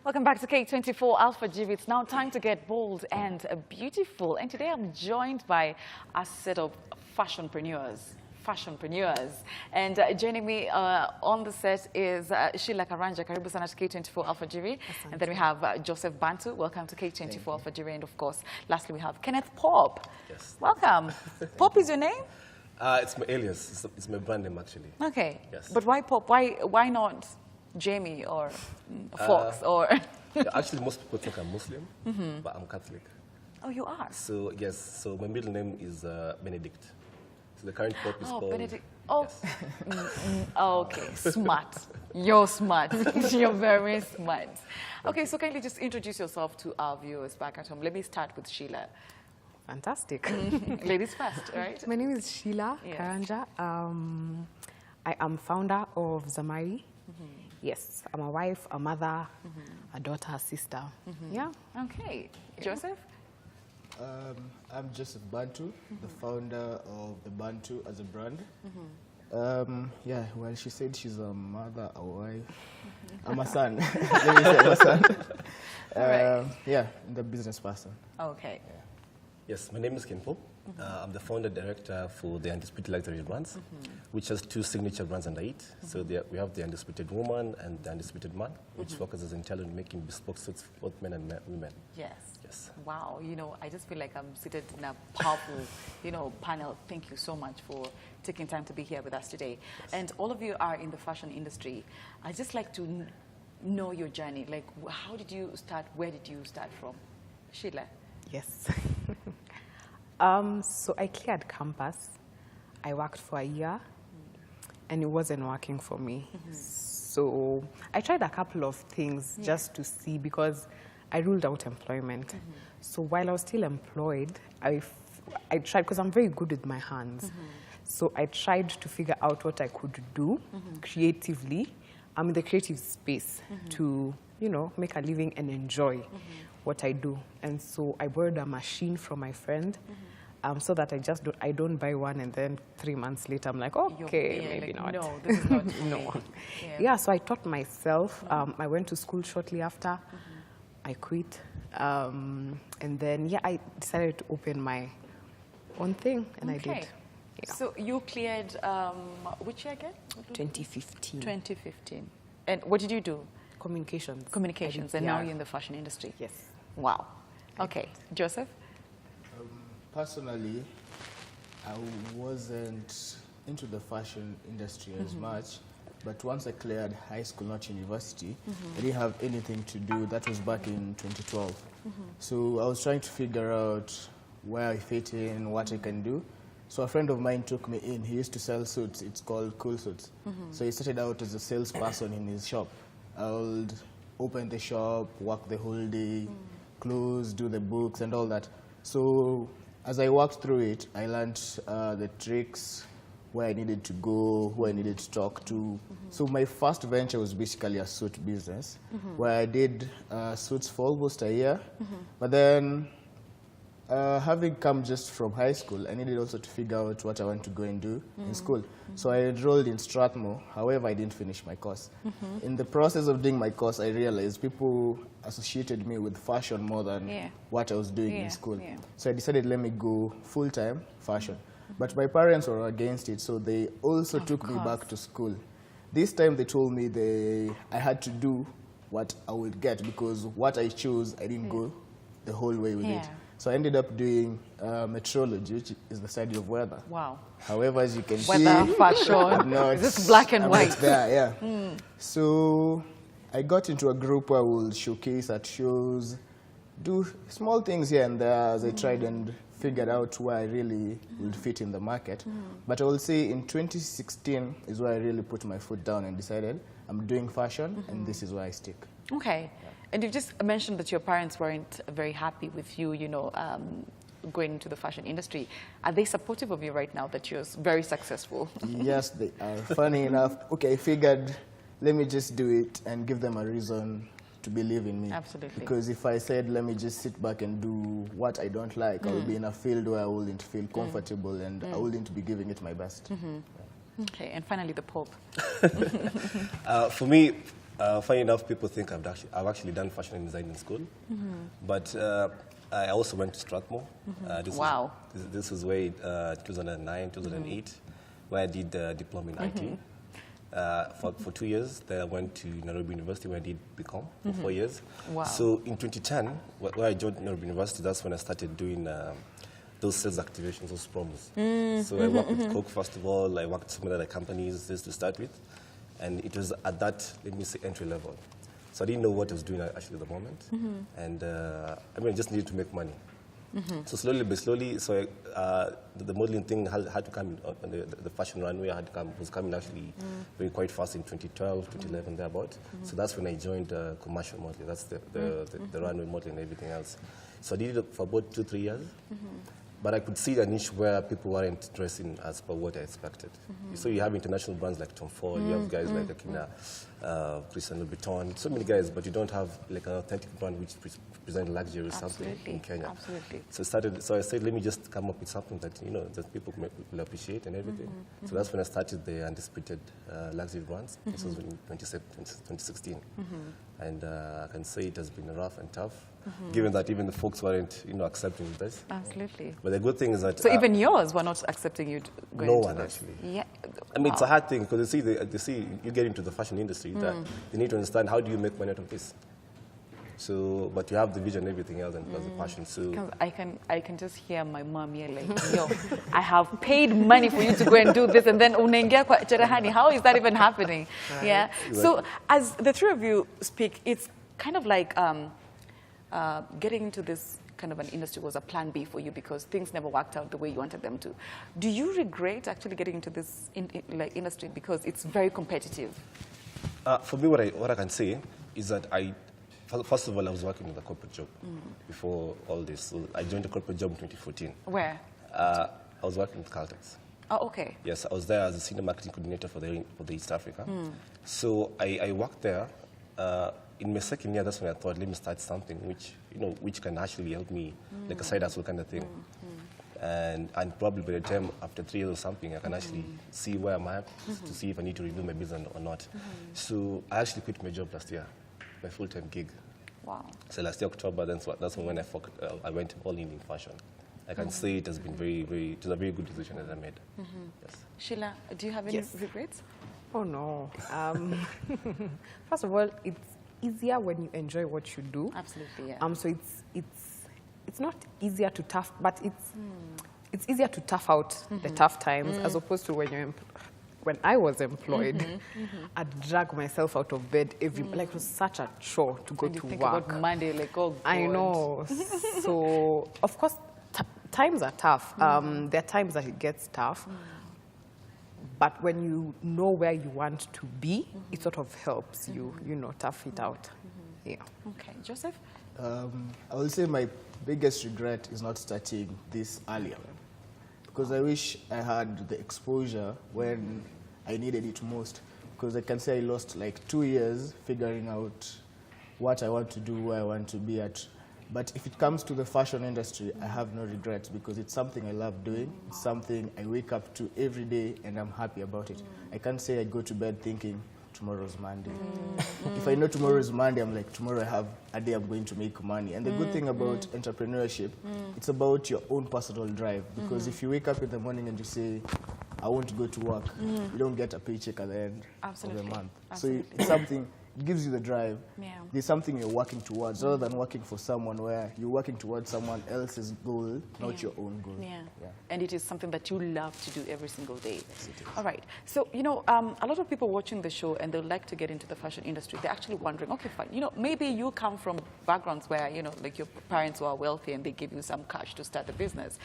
Welcome back to K24 Alpha GB. It's now time to get bold and beautiful. And today I'm joined by a set of fashionpreneurs. And joining me on the set is Sheila Karanja. Karibu sana to K24 Alpha GB. And then we have Joseph Bantu. Welcome to K24 Alpha GB. And of course, lastly, we have Kenneth Pop. Yes. Welcome. Pop is your name? It's my alias. It's my brand name, actually. Okay. Yes. But why Pop? Why not Jamie or Fox or... Yeah, actually, most people think I'm Muslim, but I'm Catholic. Oh, you are? So, yes. So my middle name is Benedict. So the current Pope is called... Benedict. Oh, yes. Okay. Smart. You're smart. You're very smart. Okay, so kindly just introduce yourself to our viewers back at home. Let me start with Sheila. Fantastic. Ladies first, right? My name is Sheila Karanja. I am founder of Zamari. Yes, I'm a wife, a mother, a daughter, a sister. Yeah. Okay. Joseph? I'm Joseph Bantu, the founder of the Bantu as a brand. Yeah, well, she said she's a mother, a wife. I'm a son. Let me say I'm a son. Right. Yeah, the business person. Okay. Yeah. Yes, my name is Ken Pope. I'm the founder director for the Undisputed Luxury Brands, which has two signature brands under it. So we have the Undisputed Woman and the Undisputed Man, which focuses entirely on making bespoke suits for both men and women. Yes. Yes. Wow. You know, I just feel like I'm seated in a powerful, panel. Thank you so much for taking time to be here with us today. Yes. And all of you are in the fashion industry. I'd just like to know your journey. Like, how did you start? Where did you start from? Sheila? Yes. So I cleared campus. I worked for a year, and it wasn't working for me. So I tried a couple of things just to see, because I ruled out employment. So while I was still employed, I tried, because I'm very good with my hands. So I tried to figure out what I could do creatively. I'm in the creative space to, make a living and enjoy what I do. And so I borrowed a machine from my friend, so that I don't buy one and then 3 months later I'm like, okay, maybe not. No, this is not no. Yeah, so I taught myself. I went to school shortly after. I quit. And then, I decided to open my own thing, and I did. Yeah. So you cleared, which year again? 2015. 2015. And what did you do? Communications. Communications, and now you're in the fashion industry. Yes. Wow. Okay. Joseph? Personally, I wasn't into the fashion industry as much, but once I cleared high school, not university, I didn't have anything to do. That was back in 2012. So I was trying to figure out where I fit in, what I can do. So a friend of mine took me in. He used to sell suits. It's called Cool Suits. So he started out as a salesperson in his shop. I would open the shop, work the whole day, close, do the books and all that. So as I worked through it, I learned the tricks, where I needed to go, who I needed to talk to. So my first venture was basically a suit business, where I did suits for almost a year. But then, having come just from high school, I needed also to figure out what I want to go and do in school. So I enrolled in Strathmore. However, I didn't finish my course. In the process of doing my course, I realized people associated me with fashion more than what I was doing in school. So I decided, let me go full-time fashion. But my parents were against it, so they also took me back to school. This time they told me I had to do what I would get, because what I chose, I didn't go the whole way with it. So I ended up doing meteorology, which is the study of weather. Wow. However, as you can see... Weather, fashion, no, is this black and white? There, So I got into a group where we'll showcase at shows, do small things here and there as I tried and figured out where I really would fit in the market. But I will say in 2016 is where I really put my foot down and decided I'm doing fashion, and this is where I stick. Okay. And you just mentioned that your parents weren't very happy with you, going into the fashion industry. Are they supportive of you right now that you're very successful? Yes, they are. Funny enough, I figured, let me just do it and give them a reason to believe in me. Absolutely. Because if I said, let me just sit back and do what I don't like, I will be in a field where I wouldn't feel comfortable and I wouldn't be giving it my best. Okay, and finally the Pope. For me, Funny enough, people think I've actually done fashion and design in school, but I also went to Strathmore. Wow. This was way 2009, 2008, where I did diploma in IT. For 2 years. Then I went to Nairobi University where I did BCom for 4 years. Wow. So in 2010, where I joined Nairobi University, that's when I started doing those sales activations, those promos. So I worked with Coke first of all. I worked with some other companies just to start with. And it was at that, let me say, entry level. So I didn't know what I was doing actually at the moment. And I mean, I just needed to make money. So slowly but slowly, so the modeling thing had to come on the fashion runway was coming actually very quite fast in 2012, 2011, thereabout. So that's when I joined commercial modeling. That's the runway modeling and everything else. So I did it for about 2-3 years. But I could see the niche where people weren't dressing as per what I expected. So you have international brands like Tom Ford, you have guys like Akina, Christian Louboutin, so many guys, but you don't have like an authentic brand which presents luxury or something in Kenya. Absolutely. So I said, let me just come up with something that that people will appreciate and everything. So that's when I started the Undisputed luxury brands. This was in 2016, and I can say it has been rough and tough. Given that even the folks weren't, accepting this. Absolutely. But the good thing is that... So even yours were not accepting you going no into one, this? actually. Yeah. I mean, it's a hard thing, because they see you get into the fashion industry, that they need to understand how do you make money out of this. So, but you have the vision and everything else, and plus the passion. So Because I can just hear my mom yelling, yo, I have paid money for you to go and do this, and then unaingia kwa cherehani. How is that even happening? Yeah. Exactly. So as the three of you speak, it's kind of like getting into this kind of an industry was a plan B for you because things never worked out the way you wanted them to. Do you regret actually getting into this industry because it's very competitive? for me, what I can say is that first of all, I was working with a corporate job before all this. So I joined a corporate job in 2014. Where? I was working with Caltex. Oh, okay. Yes, I was there as a senior marketing coordinator for the East Africa. So I worked there. In my second year, that's when I thought, let me start something which can actually help me, like a side hustle kind of thing. And probably by the time after 3 years or something, I can actually see where I'm at to see if I need to review my business or not. So I actually quit my job last year, my full-time gig. Wow. So last year, October, that's when I went all in fashion. I can say it has been it was a very good decision that I made. Yes. Sheila, do you have any regrets? Oh, no. First of all, it's easier when you enjoy what you do. Absolutely, yeah. So it's not easier to tough, but it's easier to tough out the tough times as opposed to when I was employed. I'd drag myself out of bed like it was such a chore to go And you to think work. about Monday, like, oh, God. I know. So, of course, times are tough. There are times that it gets tough. But when you know where you want to be, it sort of helps you, tough it out. Yeah. Okay. Joseph? I will say my biggest regret is not starting this earlier. Because I wish I had the exposure when I needed it most. Because I can say I lost like 2 years figuring out what I want to do, where I want to be at. But if it comes to the fashion industry, I have no regrets because it's something I love doing. It's something I wake up to every day and I'm happy about it. I can't say I go to bed thinking, tomorrow's Monday. If I know tomorrow's Monday, I'm like, tomorrow I have a day I'm going to make money. And the good thing about entrepreneurship, it's about your own personal drive. Because if you wake up in the morning and you say, I want to go to work, you don't get a paycheck at the end of the month. Absolutely. So it's something, it gives you the drive. Yeah. There's something you're working towards, rather than working for someone where you're working towards someone else's goal, not your own goal. Yeah. Yeah. And it is something that you love to do every single day. Yes, it is. All right. So, a lot of people watching the show and they'd like to get into the fashion industry, they're actually wondering, okay, fine, maybe you come from backgrounds where, like your parents were wealthy and they give you some cash to start a business.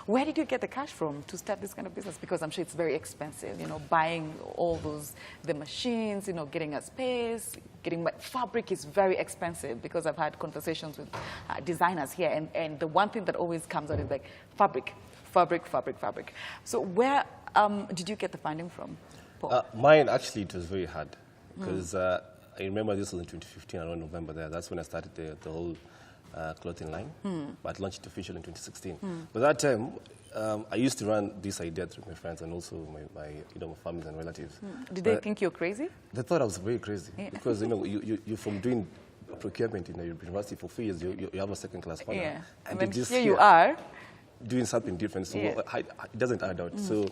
Where did you get the cash from to start this kind of business? Because I'm sure it's very expensive, buying all the machines, getting a space, getting fabric is very expensive because I've had conversations with designers here, and the one thing that always comes out is like fabric. So where did you get the funding from, Paul? Mine, actually, it was very hard because I remember this was in 2015, around November there. That's when I started the whole clothing line, but launched it officially in 2016. By that time, I used to run this idea through my friends and also my families and relatives. Did they think you're crazy? They thought I was very crazy because you from doing procurement in a university for 4 years, you have a second-class honor. Yeah. And then just here you are. doing something different, so Yeah. it doesn't add out. So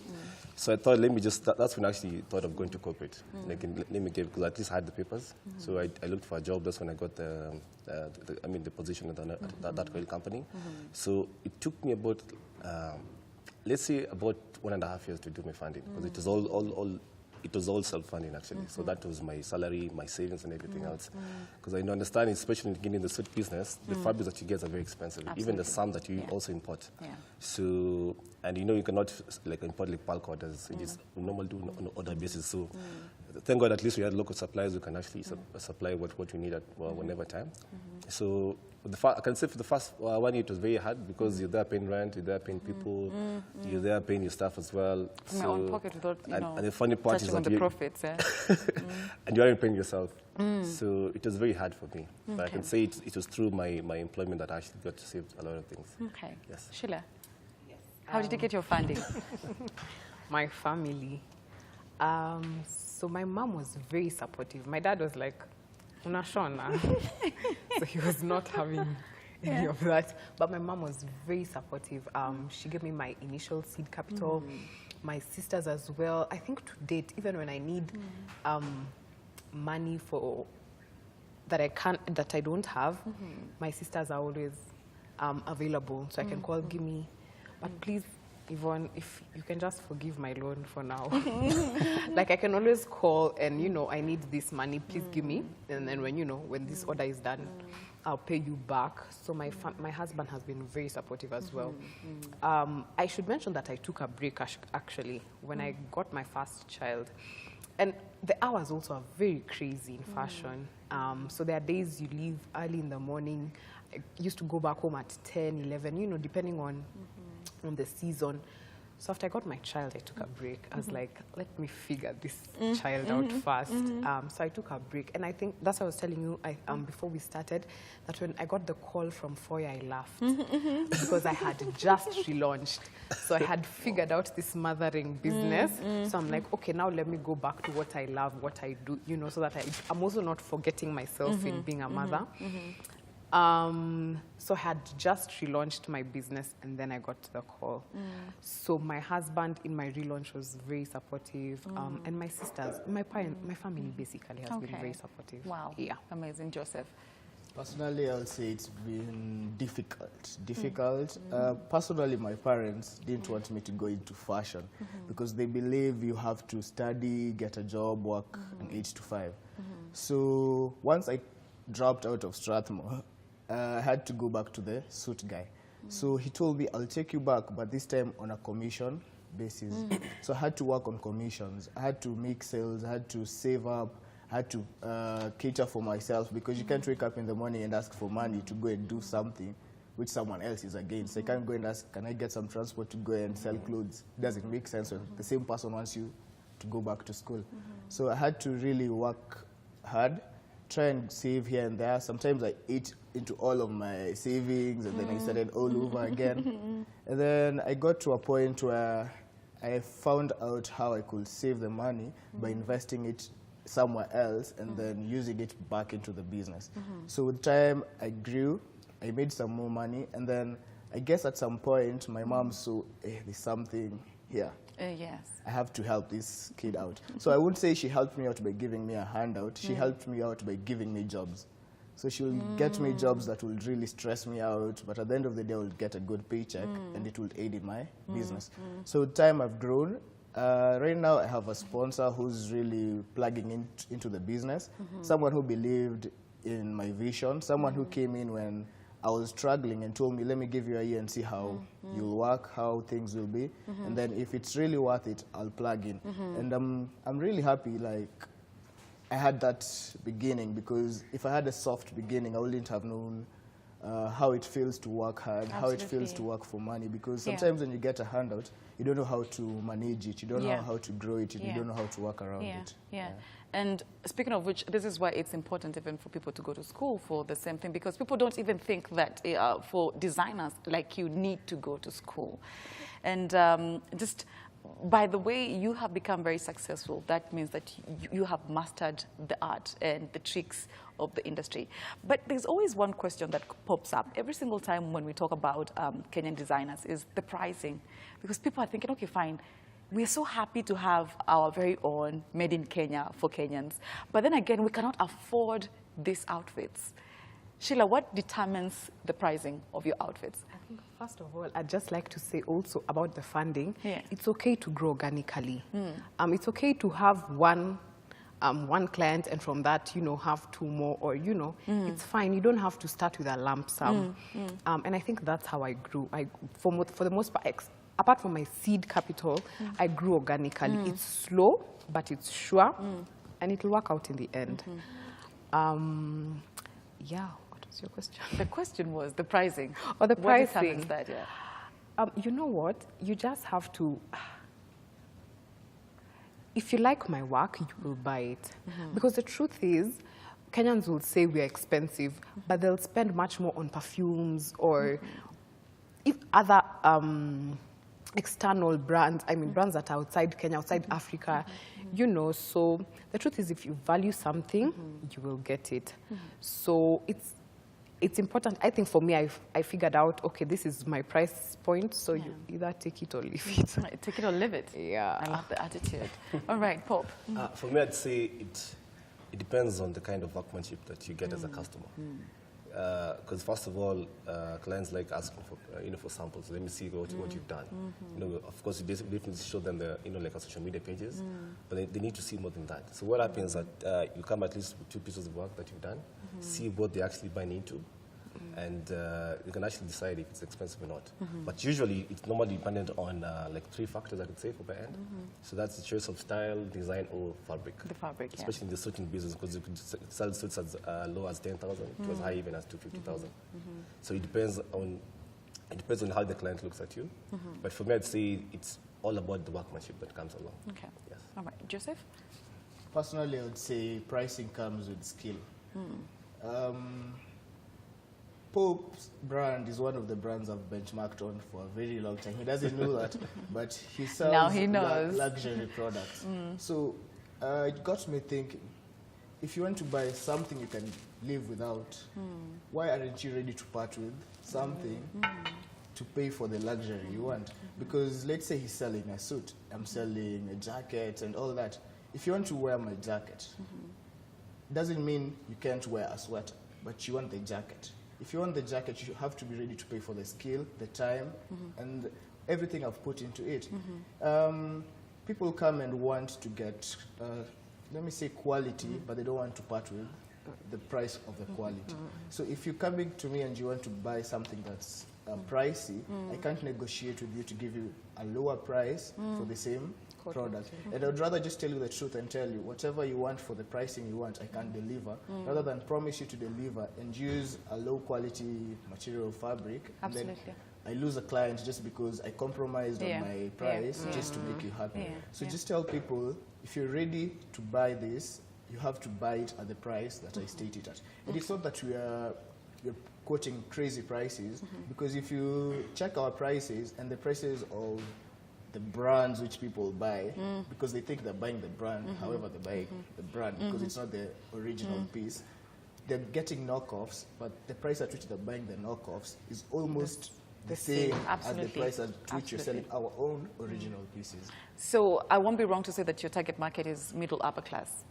I thought, that's when I actually thought of going to corporate. Like, let me get, because at least I had the papers. So I looked for a job. That's when I got the position at that oil company. So it took me about, let's say, about 1.5 years to do my funding, because it was all self-funding, actually. So that was my salary, my savings, and everything else. Because I understand, especially in the suit business, the fabrics that you get are very expensive. Absolutely. Even the some that you also import. Yeah. So, and you cannot import bulk orders. It is normal do on an order basis. So, thank God at least we had local suppliers who can actually supply what we need at whenever time. So, I can say for the first 1 year it was very hard because you're there paying rent, you're there paying people, you're there paying your staff as well. From my own pocket without, and the funny part is touching on that the profits. and you aren't paying yourself. So it was very hard for me. But I can say it was through my employment that I actually got to save a lot of things. Okay. Yes. Sheila, how did you get your funding? My family. So my mom was very supportive. My dad was like, Unashona. So he was not having any of that. But my mom was very supportive. She gave me my initial seed capital, my sisters as well. I think to date, even when I need money for that I don't have, my sisters are always available. So I can call, give me, but please, Yvonne, if you can just forgive my loan for now. Like, I can always call and, I need this money, please give me. And then when this order is done, I'll pay you back. So my husband has been very supportive as well. I should mention that I took a break, actually, when I got my first child. And the hours also are very crazy in fashion. So there are days you leave early in the morning. I used to go back home at 10, 11, depending on the season. So after I got my child, I took a break. I was like, let me figure this child out first. So I took a break. And I think that's what I was telling you before we started, that when I got the call from FOYA, I laughed. Because I had just relaunched. So I had figured out this mothering business. So I'm like, okay, now let me go back to what I love, what I do, so that I'm also not forgetting myself in being a mother. So I had just relaunched my business and then I got the call. So my husband in my relaunch was very supportive, and my sisters, my family basically has been very supportive. Wow. Yeah. Amazing. Joseph. Personally, I'll say it's been difficult. Personally, my parents didn't want me to go into fashion because they believe you have to study, get a job, work an 8 to 5. So once I dropped out of Strathmore, I had to go back to the suit guy. So he told me, I'll take you back, but this time on a commission basis. So I had to work on commissions. I had to make sales. I had to save up. I had to cater for myself, because you can't wake up in the morning and ask for money to go and do something which someone else is against. I can't go and ask, can I get some transport to go and sell clothes? It doesn't make sense when the same person wants you to go back to school. So I had to really work hard, try and save here and there. Sometimes I ate into all of my savings, and then I started all over again. And then I got to a point where I found out how I could save the money by investing it somewhere else and then using it back into the business. So with time, I grew, I made some more money, and then I guess at some point, my mom saw, there's something here. Yes. I have to help this kid out. So I would say she helped me out by giving me a handout. She helped me out by giving me jobs. So she will get me jobs that will really stress me out, but at the end of the day, I will get a good paycheck, and it will aid in my business. So with time, I've grown. Right now, I have a sponsor who's really plugging into the business, someone who believed in my vision, someone who came in when I was struggling and told me, let me give you a year and see how you'll work, how things will be. And then if it's really worth it, I'll plug in. And I'm really happy, like, I had that beginning, because if I had a soft beginning, I wouldn't have known how it feels to work hard, how it feels Absolutely. to work for money. Because Yeah. sometimes when you get a handout, you don't know how to manage it, you don't Yeah. know how to grow it, and Yeah. you don't know how to work around Yeah, it. yeah. And speaking of which, this is why it's important even for people to go to school for the same thing, because people don't even think that for designers like you need to go to school. And just by the way you have become very successful, that means that you have mastered the art and the tricks of the industry. But there's always one question that pops up every single time when we talk about Kenyan designers is the pricing. Because people are thinking, okay, fine, we're so happy to have our very own made in Kenya for Kenyans. But then again, we cannot afford these outfits. Sheila, what determines the pricing of your outfits? I think, first of all, I'd just like to say also about the funding. Yeah. It's okay to grow organically. It's okay to have one client and from that, have two more, or, it's fine. You don't have to start with a lump sum. And I think that's how I grew. For the most part, apart from my seed capital, I grew organically. It's slow, but it's sure, and it'll work out in the end. Yeah, what was your question? The question was the pricing. Oh, the What pricing. determines that, yeah. You know what? You just have to... If you like my work, you will buy it. Because the truth is, Kenyans will say we are expensive, but they'll spend much more on perfumes or if other external brands, brands that are outside Kenya, outside Africa, so the truth is if you value something, you will get it. So it's important. I think for me, I figured out, okay, this is my price point, so you either take it or leave it. Take it or leave it. Yeah. I love the attitude. All right, Pop. For me, I'd say it depends on the kind of workmanship that you get as a customer. Because first of all, clients like asking for samples. Let me see what you've done. Of course, you definitely show them the like our social media pages, but they need to see more than that. So what happens is that you come at least with 2 pieces of work that you've done, see what they're actually buying into, and you can actually decide if it's expensive or not. But usually, it's normally dependent on like 3 factors, I could say, for by end. So that's the choice of style, design, or fabric. The fabric, Especially in the suiting business, because you could sell suits as low as 10,000, it was high even as 250,000. So it depends on how the client looks at you. But for me, I'd say it's all about the workmanship that comes along. Okay. Yes. All right. Joseph? Personally, I would say pricing comes with skill. Pope's brand is one of the brands I've benchmarked on for a very long time. He doesn't know that, but he sells Now he knows. luxury products. So it got me thinking, if you want to buy something you can live without, why aren't you ready to part with something to pay for the luxury you want? Because let's say he's selling a suit, I'm selling a jacket and all that. If you want to wear my jacket, doesn't mean you can't wear a sweater, but you want the jacket. If you want the jacket, you have to be ready to pay for the skill, the time, and everything I've put into it. People come and want to get, let me say quality, but they don't want to part with the price of the quality. So if you're coming to me and you want to buy something that's pricey, I can't negotiate with you to give you a lower price for the same product. And I'd rather just tell you the truth and tell you whatever you want for the pricing you want, I can't deliver, rather than promise you to deliver and use a low quality material fabric. Absolutely. And then I lose a client just because I compromised on my price just to make you happy. So just tell people, if you're ready to buy this, you have to buy it at the price that I stated at. And it's not that we're quoting crazy prices, because if you check our prices and the prices of the brands which people buy, because they think they're buying the brand, however they buy the brand, because it's not the original piece, they're getting knockoffs, but the price at which they're buying the knockoffs is almost the same as the price at which you're selling our own original pieces. So I won't be wrong to say that your target market is middle upper class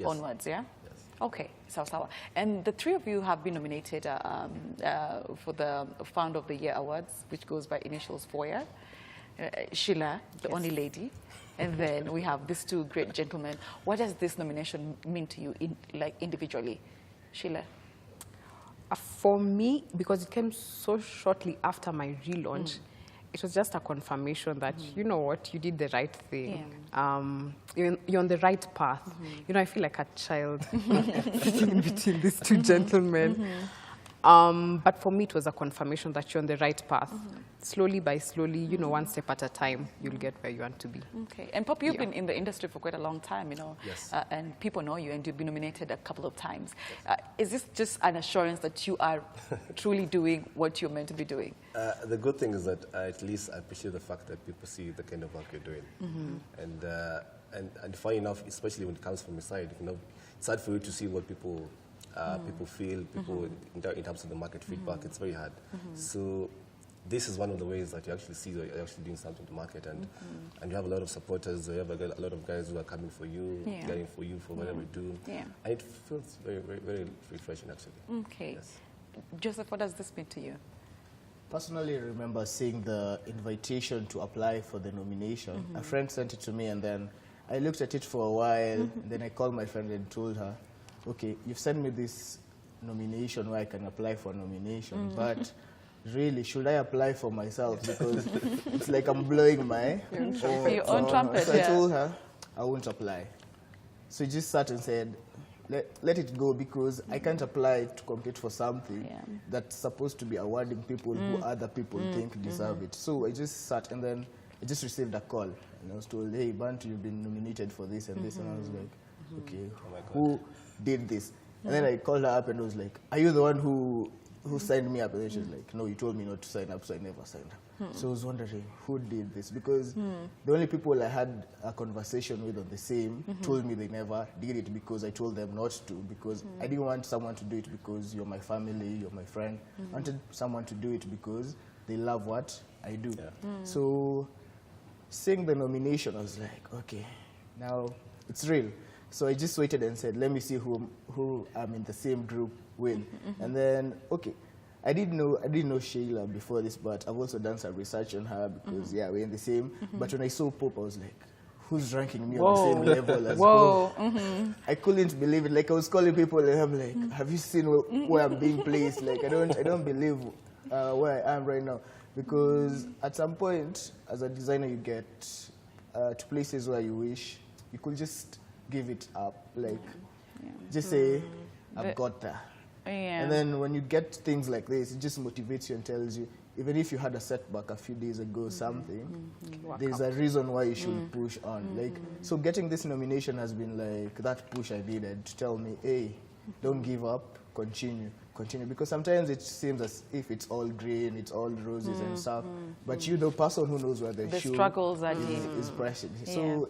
onwards, yeah? Yes. Okay, sawa. And the 3 of you have been nominated for the Founder of the Year Awards, which goes by initials FOYA. Sheila, the only lady, and then we have these 2 great gentlemen. What does this nomination mean to you, individually? Sheila? For me, because it came so shortly after my relaunch, it was just a confirmation that, you know what, you did the right thing. You're on the right path. I feel like a child sitting in between these 2 gentlemen. But for me, it was a confirmation that you're on the right path. Slowly by slowly, you know, one step at a time, you'll get where you want to be. Okay. And Pop, you've been in the industry for quite a long time, you know. Yes. And people know you, and you've been nominated a couple of times. Is this just an assurance that you are truly doing what you're meant to be doing? The good thing is that at least I appreciate the fact that people see the kind of work you're doing. And funny enough, especially when it comes from your side, you know, it's hard for you to see what people people feel, people in terms of the market feedback. It's very hard. So this is one of the ways that you actually see that you're actually doing something to market, and you have a lot of supporters. You have a lot of guys who are coming for you, getting for you for whatever you do, and it feels very, very, very refreshing actually. Okay. Yes. Joseph, what does this mean to you? Personally, I remember seeing the invitation to apply for the nomination. A friend sent it to me, and then I looked at it for a while, and then I called my friend and told her, okay, you've sent me this nomination where I can apply for a nomination, but really, should I apply for myself? Because it's like I'm blowing my own trumpet. So I told her I won't apply. So she just sat and said, let it go, because I can't apply to compete for something that's supposed to be awarding people who other people think deserve it. So I just sat, and then I just received a call, and I was told, hey, Bantu, you've been nominated for this and this, and I was like, okay, who did this? And then I called her up and I was like, are you the one who signed me up? And then she was like, no, you told me not to sign up, so I never signed up. So I was wondering who did this, because the only people I had a conversation with on the same told me they never did it because I told them not to, because I didn't want someone to do it because you're my family, you're my friend. I wanted someone to do it because they love what I do. So seeing the nomination, I was like, okay, now it's real. So I just waited and said, let me see who I'm in the same group with. And then, okay, I didn't know Sheila before this, but I've also done some research on her because, yeah, we're in the same. But when I saw Pope, I was like, who's ranking me on the same level as Pope? I couldn't believe it. Like, I was calling people and I'm like, have you seen where I'm being placed? Like, I don't believe where I am right now. Because at some point, as a designer, you get to places where you wish you could just give it up, like just say, I've got there. And then when you get things like this, it just motivates you and tells you, even if you had a setback a few days ago, something, there's a reason why you should push on. Like, so getting this nomination has been like that push I needed to tell me, hey, don't give up, continue. Because sometimes it seems as if it's all green, it's all roses and stuff, but you, the person who knows where the shoe struggles are is pressing. So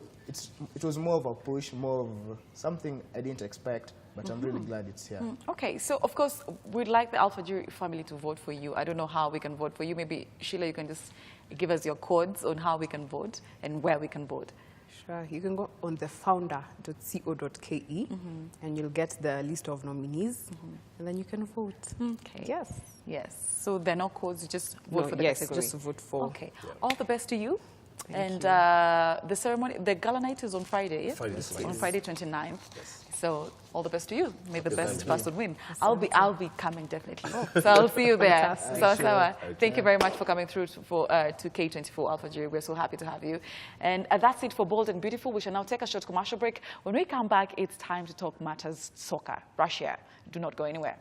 it was more of a push, more of something I didn't expect, but I'm really glad it's here. Okay, so of course, we'd like the Alpha Jury family to vote for you. I don't know how we can vote for you. Maybe, Sheila, you can just give us your codes on how we can vote and where we can vote. Sure. You can go on thefounder.co.ke and you'll get the list of nominees and then you can vote. Okay. Yes. Yes. So there are no codes, you just vote for the category. Yes, just vote for. Okay. All the best to you. Thank And the ceremony, the gala night is on Friday, yeah? Friday, yes. On Friday 29th. Yes. So all the best to you. May the best Thank person win. I'll be coming definitely. So I'll see you there. So Sawa, thank you very much for coming through to K24 Alpha Jury. We're so happy to have you. And that's it for Bold and Beautiful. We shall now take a short commercial break. When we come back, it's time to talk matters soccer. Russia. Do not go anywhere.